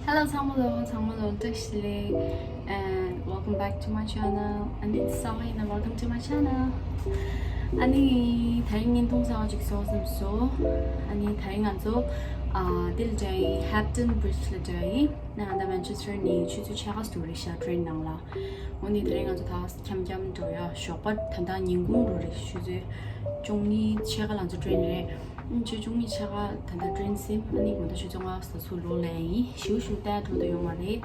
Hello Tangmalo Dixley, and welcome back to my channel. And it's Soy and welcome to my channel. 아니 다행인 통사가 직소하면서 아니 다행한서 딜제이 햅튼 브리슬제이 나한테 맨체스터니 추주 차가 스토리샤 트레인 나라 오늘 다행한서 다 캠캠 줘야 쇼파 단단 인공으로 추주 종이 차가 란저 트레인에 종이 차가 단단 트레인 심 아니 뭐다 추정아 스솔로레이 슈슈다 도도 용만이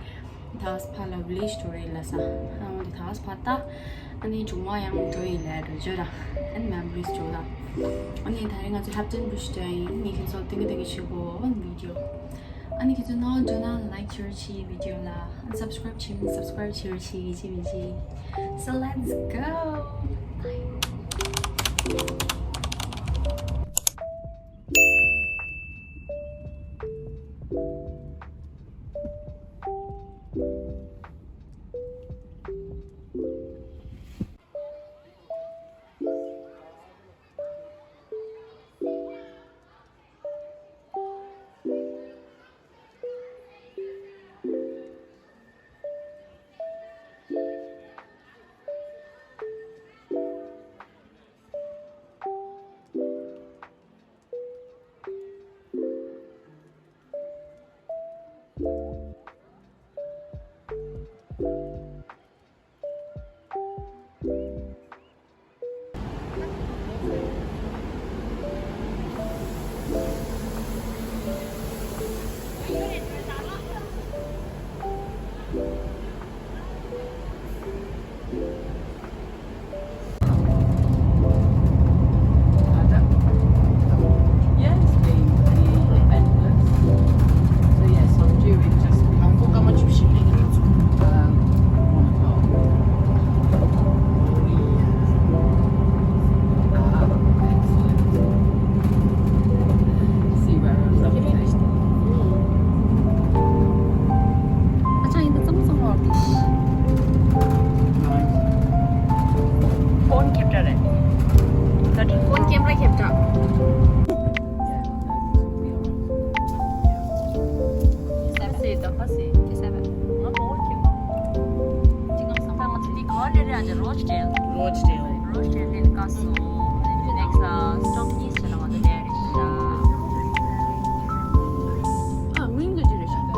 다스 팔라 블리스 스토리라사 아무리 다스 봤다 아니 정말 양 저희 레드저라 and memories 줘라 아니 다행하지 합진 부시자이 니 그래서 되게 쉬고 한 비디오 아니 그저 너 전화 like churchy 비디오라 and subscribe churchy 지미지 so let's go Rochdale Castle. Next, Stockheath silang ada dari siya. Ngayon ka dito siya.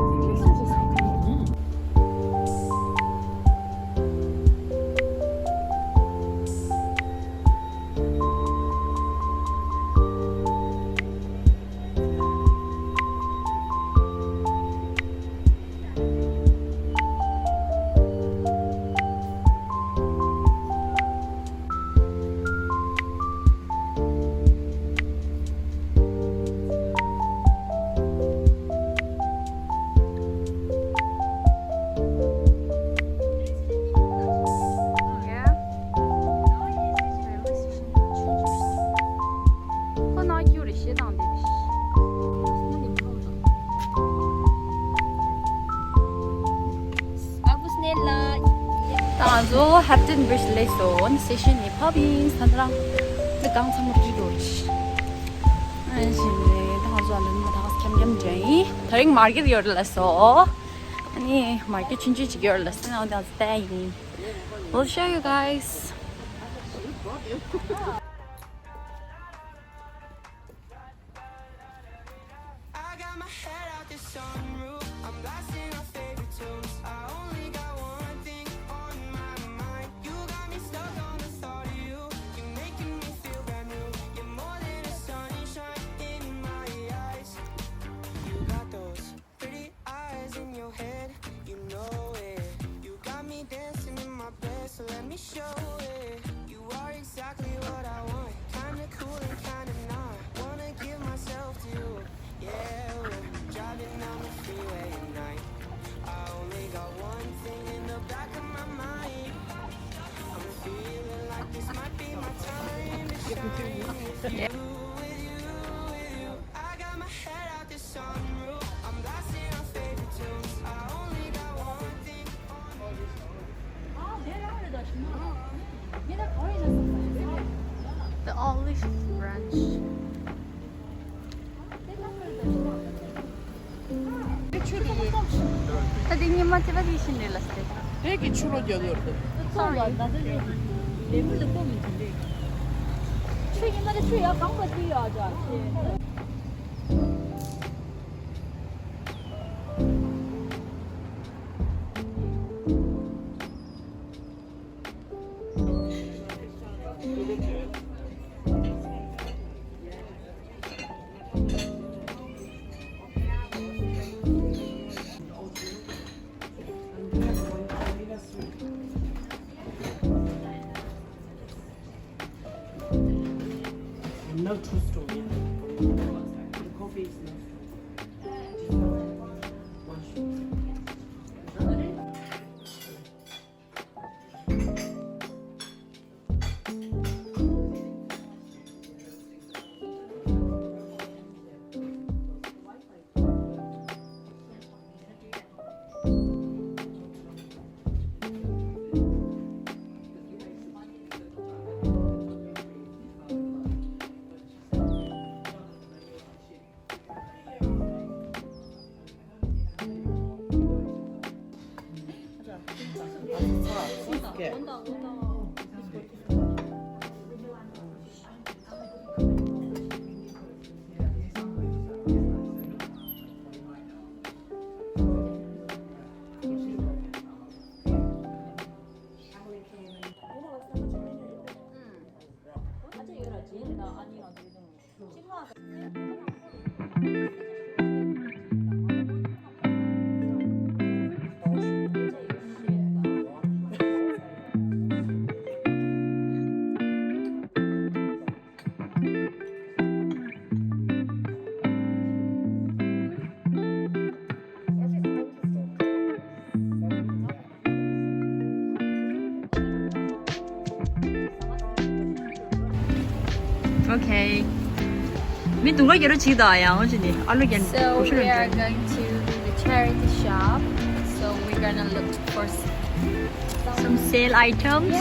So Hampton Bridge Lesson station ni Pubins tanrang tegang sama George. Anjing, dah jalan dah kem jai. Taring market yorlas어. 아니 market 진짜 yorlas어. Now that's staying. We'll show you guys. I got my head out the sunroof. I'm blasting our favorite tunes. I only got one thing on my mind. You got me stuck on the thought of you. You're making me feel brand new. You're more than a sunshine in my eyes. You got those pretty eyes in your head. You know it. You got me dancing in my bed, so let me show it. You are exactly what I want. Kinda cool and kinda not. Wanna give myself to you. Yeah, we're driving down the freeway at night. I only got one thing in the back of my mind. I'm feeling like this might be my time to shine. With you, with you, with you. I got my head out the sunroof. I'm blasting our favorite tunes. I only got one thing on. The olive branch. 출이 Tadi nie motivation nila state. 되게 추러져도 Sorry. 레몬도 보면 된대. 최근에 최야 방법 뛰어야죠. No true story. The coffee is Okay. Mình tung cái gì đó chỉ đợi à, không chị? Ở lúc So we are going to the charity shop. So we're gonna look for some sale items.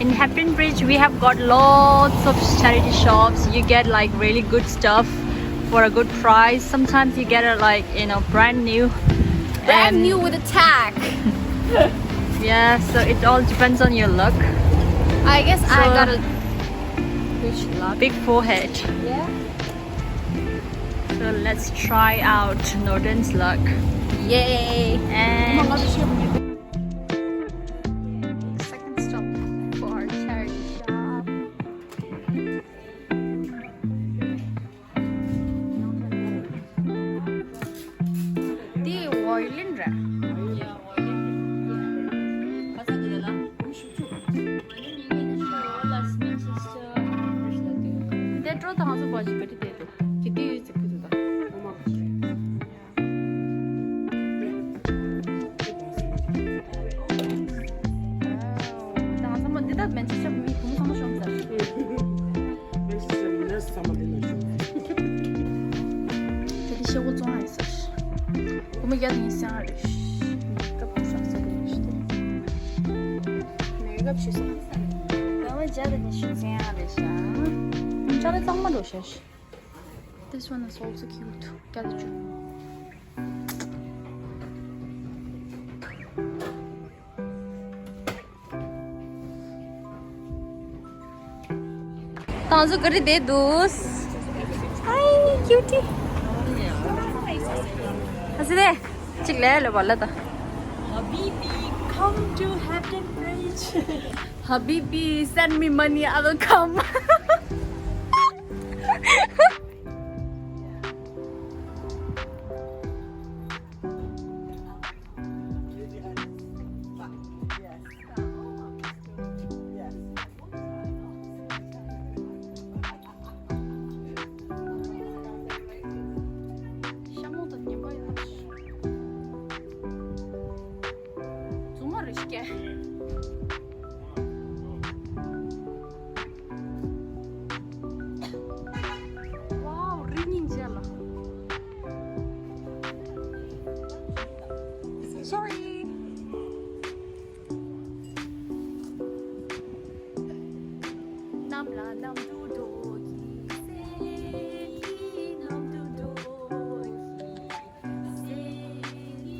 In Hampton Bridge, we have got lots of charity shops. You get like really good stuff for a good price. Sometimes you get it like brand new. brand new with a tag. Yeah, so it all depends on your luck. I guess I So- got a rich luck. Big forehead. Yeah. So let's try out Norden's luck. Yay. And Second stop for our charity shop. the violin ra. They draw the house of watch, but they do. Kitty is a good one. That Manchester me 너무 상관없어. Manchester nurse someone 되게 쉬고 좀 했어. Como que tem esse ar? Fica puxando essa lista. Mega precisa. Então já tem que já. Já tem uma loja. This one is also cute. Get it. Tanzu kari de dos. Hi, cutie. Aside, chikle lo bolla ta. Habibi, come to Hampton Bridge. Habibi, send me money, I will come. Wow, ringing jello. Sorry. Namla nam du do ki, nam du do ki,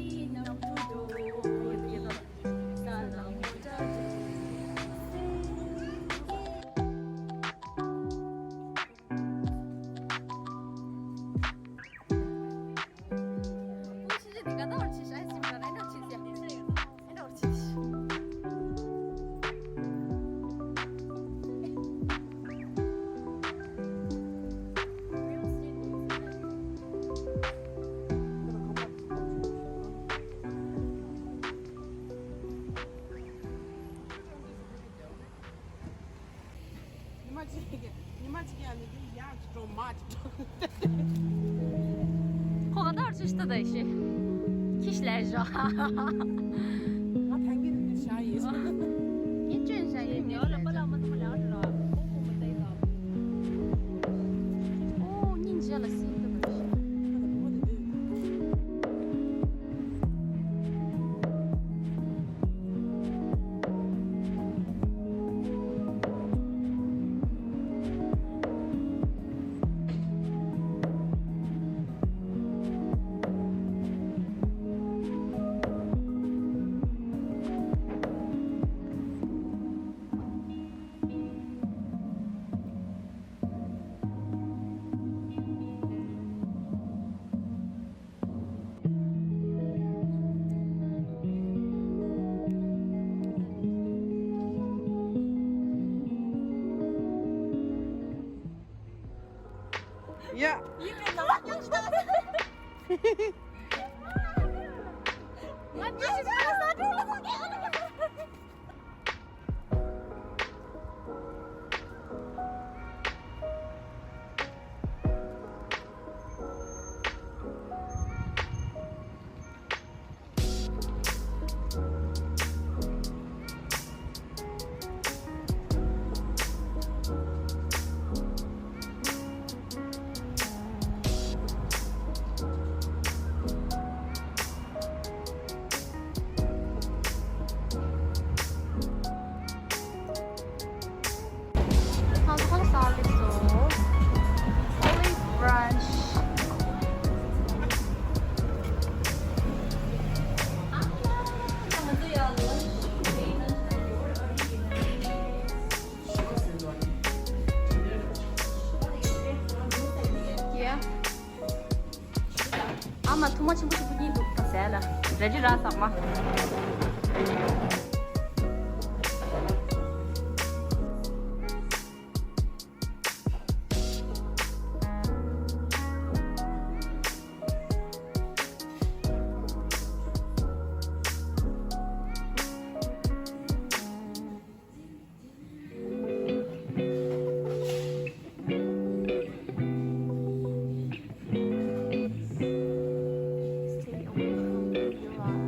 的是，kişiler它弹给你的啥意思？你真是也聊了，不然我们怎么聊着了？我们在一道。哦，你知道了，新的东西。呀，Hong solid sauce, olive branch. Yeah. Ama too much bonito pasela. Ready rasa ma. Stay away from the light.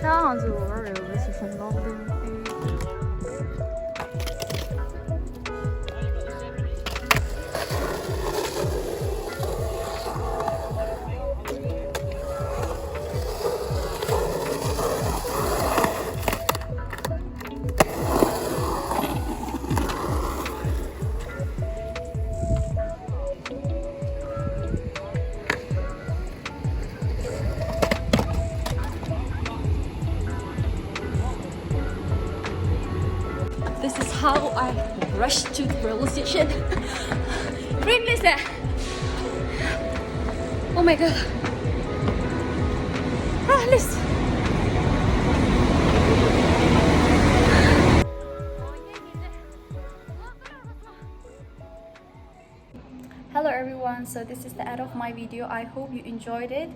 Kanske var det över så från London. This is how I rush to the railway station. Really sad. Oh my god. Ah, listen. Hello everyone, so this is the end of my video. I hope you enjoyed it,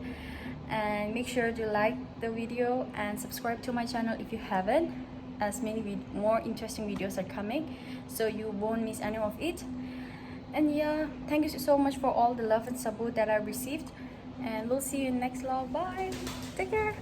and make sure to like the video and subscribe to my channel if you haven't, as many more interesting videos are coming, so you won't miss any of it. And yeah, thank you so much for all the love and support that I received, and we'll see you in next vlog. Bye, take care.